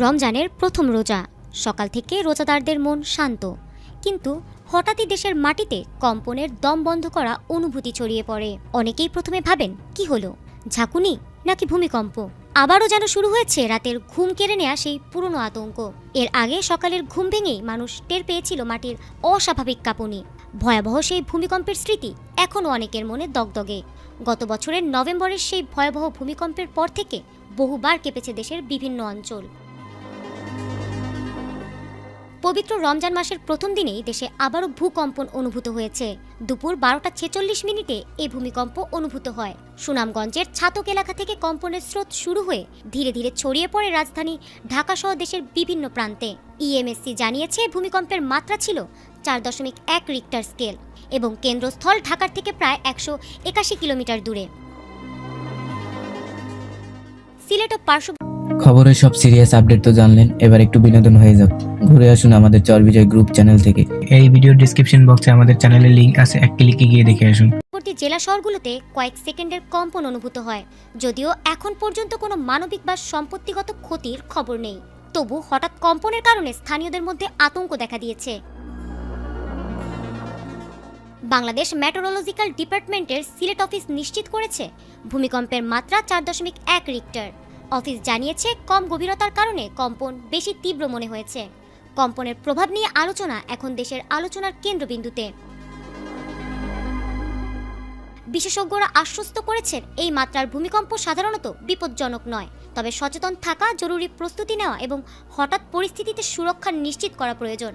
রমজানের প্রথম রোজা। সকাল থেকে রোজাদারদের মন শান্ত, কিন্তু হঠাৎই দেশের মাটিতে কম্পনের দম বন্ধ করা অনুভূতি ছড়িয়ে পড়ে। অনেকেই প্রথমে ভাবেন কি হলো, ঝাঁকুনি নাকি ভূমিকম্প। আবারও যেন শুরু হয়েছে রাতের ঘুম কেড়ে নেয়া সেই পুরনো আতঙ্ক। এর আগে সকালের ঘুম ভেঙেই মানুষ টের পেয়েছিল মাটির অস্বাভাবিক কাঁপুনি। ভয়াবহ সেই ভূমিকম্পের স্মৃতি এখনও অনেকের মনে দগদগে। গত বছরের নভেম্বরের সেই ভয়াবহ ভূমিকম্পের পর থেকে বহুবার কেঁপেছে দেশের বিভিন্ন অঞ্চল। পবিত্র রমজান মাসের প্রথম দিনেই দেশে আবারও ভূকম্পন অনুভূত হয়েছে। দুপুর 12:46 এই ভূমিকম্প অনুভূত হয়। সুনামগঞ্জের ছাতক এলাকা থেকে কম্পনের স্রোত শুরু হয়ে ধীরে ধীরে ছড়িয়ে পড়ে রাজধানী ঢাকা সহ দেশের বিভিন্ন প্রান্তে। ইএমএসসি জানিয়েছে ভূমিকম্পের মাত্রা ছিল 4.1 রিক্টার স্কেল এবং কেন্দ্রস্থল ঢাকার থেকে প্রায় 181 কিলোমিটার দূরে। সিলেট ও পার্শ্ব খবরের সব সিরিয়াস আপডেট তো জানলেন, এবার একটু বিনোদন হয়ে যাক। ঘুরে আসুন আমাদের চরবিজয় গ্রুপ চ্যানেল থেকে। এই ভিডিওর ডেসক্রিপশন বক্সে আমাদের চ্যানেলের লিংক আছে, এক ক্লিকে গিয়ে দেখে আসুন। পরবর্তী জেলা শহরগুলোতে কয়েক সেকেন্ডের কম্পন অনুভূত হয়। যদিও এখন পর্যন্ত কোনো মানবিক বা সম্পত্তিগত ক্ষতির খবর নেই, তবু হঠাৎ কম্পনের কারণে স্থানীয়দের মধ্যে আতঙ্ক দেখা দিয়েছে। বাংলাদেশ মেট্রোলজিক্যাল ডিপার্টমেন্টের সিলেট অফিস নিশ্চিত করেছে ভূমিকম্পের মাত্রা 4.1 রিক্টার। অফিস জানিয়েছে কম গভীরতার কারণে কম্পন বেশি তীব্র মনে হয়েছে। কম্পনের প্রভাব নিয়ে আলোচনা এখন দেশের আলোচনার কেন্দ্রবিন্দুতে। বিশেষজ্ঞরা আশ্বস্ত করেছেন এই মাত্রার ভূমিকম্প সাধারণত বিপজ্জনক নয়, তবে সচেতন থাকা, জরুরি প্রস্তুতি নেওয়া এবং হঠাৎ পরিস্থিতিতে সুরক্ষা নিশ্চিত করা প্রয়োজন।